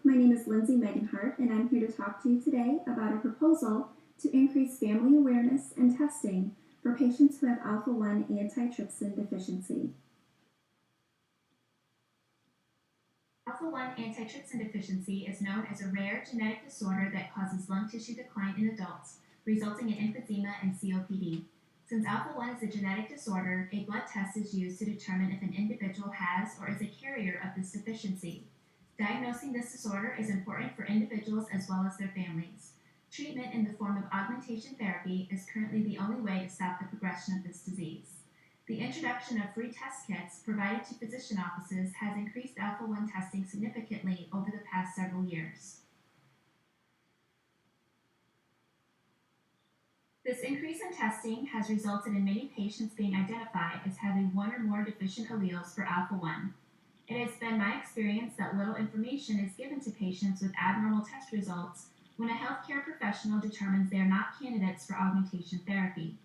my name is Lindsay Meganhart, and I'm here to talk to you today about a proposal to increase family awareness and testing for patients who have alpha-1 antitrypsin deficiency. Alpha-1 antitrypsin deficiency is known as a rare genetic disorder that causes lung tissue decline in adults, resulting in emphysema and COPD. Since alpha-1 is a genetic disorder, a blood test is used to determine if an individual has or is a carrier of this deficiency. Diagnosing this disorder is important for individuals as well as their families. Treatment in the form of augmentation therapy is currently the only way to stop the progression of this disease. The introduction of free test kits provided to physician offices has increased alpha-1 testing significantly over the past several years. This increase in testing has resulted in many patients being identified as having one or more deficient alleles for alpha-1. It has been my experience that little information is given to patients with abnormal test results when a healthcare professional determines they are not candidates for augmentation therapy.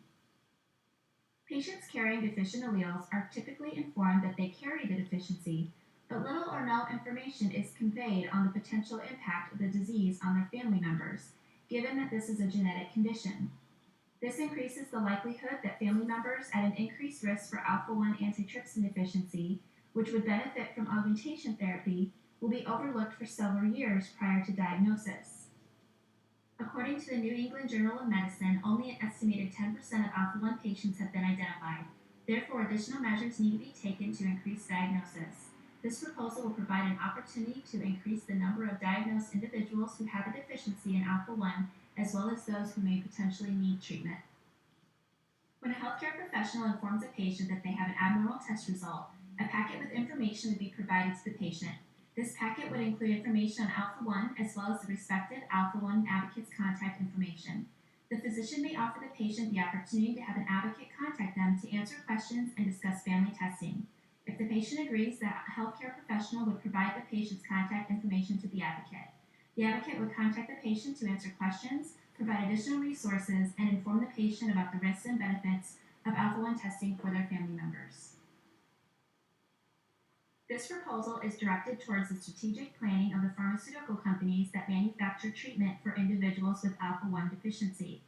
Patients carrying deficient alleles are typically informed that they carry the deficiency, but little or no information is conveyed on the potential impact of the disease on their family members, given that this is a genetic condition. This increases the likelihood that family members at an increased risk for alpha-1 antitrypsin deficiency, which would benefit from augmentation therapy, will be overlooked for several years prior to diagnosis. According to the New England Journal of Medicine, only an estimated 10% of alpha-1 patients have been identified. Therefore, additional measures need to be taken to increase diagnosis. This proposal will provide an opportunity to increase the number of diagnosed individuals who have a deficiency in alpha-1, as well as those who may potentially need treatment. When a healthcare professional informs a patient that they have an abnormal test result, a packet with information would be provided to the patient. This packet would include information on alpha-1 as well as the respective alpha-1 advocate's contact information. The physician may offer the patient the opportunity to have an advocate contact them to answer questions and discuss family testing. If the patient agrees, the healthcare professional would provide the patient's contact information to the advocate. The advocate would contact the patient to answer questions, provide additional resources, and inform the patient about the risks and benefits of alpha-1 testing for their family members. This proposal is directed towards the strategic planning of the pharmaceutical companies that manufacture treatment for individuals with alpha-1 deficiency.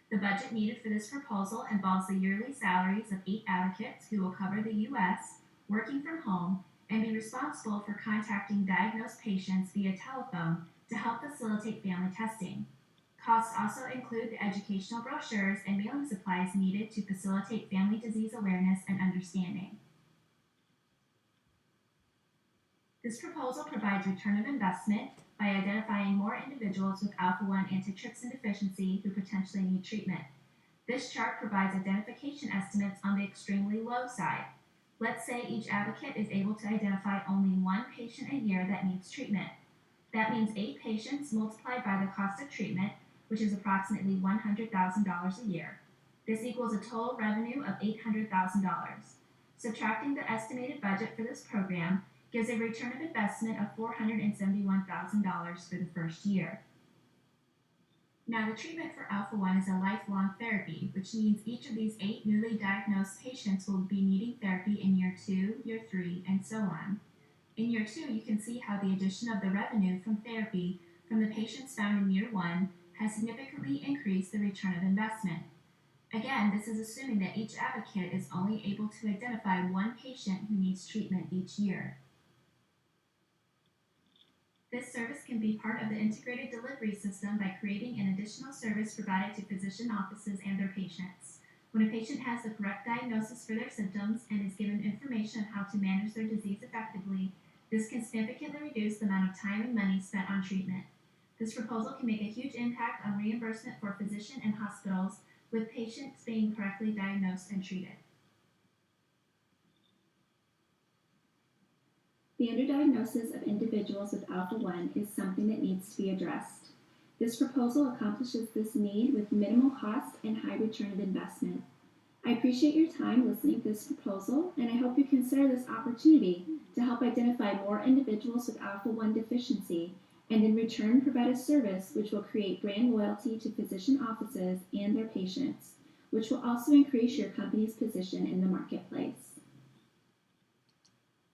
The budget needed for this proposal involves the yearly salaries of 8 advocates who will cover the U.S., working from home, and be responsible for contacting diagnosed patients via telephone to help facilitate family testing. Costs also include the educational brochures and mailing supplies needed to facilitate family disease awareness and understanding. This proposal provides return of investment by identifying more individuals with alpha-1 antitrypsin deficiency who potentially need treatment. This chart provides identification estimates on the extremely low side. Let's say each advocate is able to identify only one patient a year that needs treatment. That means 8 patients multiplied by the cost of treatment, which is approximately $100,000 a year. This equals a total revenue of $800,000. Subtracting the estimated budget for this program gives a return of investment of $471,000 for the first year. Now, the treatment for alpha-1 is a lifelong therapy, which means each of these 8 newly diagnosed patients will be needing therapy in year 2, year 3, and so on. In year 2, you can see how the addition of the revenue from therapy from the patients found in year 1 has significantly increased the return of investment. Again, this is assuming that each advocate is only able to identify one patient who needs treatment each year. This service can be part of the integrated delivery system by creating an additional service provided to physician offices and their patients. When a patient has the correct diagnosis for their symptoms and is given information on how to manage their disease effectively, this can significantly reduce the amount of time and money spent on treatment. This proposal can make a huge impact on reimbursement for physicians and hospitals, with patients being correctly diagnosed and treated. The underdiagnosis of individuals with alpha-1 is something that needs to be addressed. This proposal accomplishes this need with minimal cost and high return of investment. I appreciate your time listening to this proposal, and I hope you consider this opportunity to help identify more individuals with alpha-1 deficiency, and in return provide a service which will create brand loyalty to physician offices and their patients, which will also increase your company's position in the marketplace.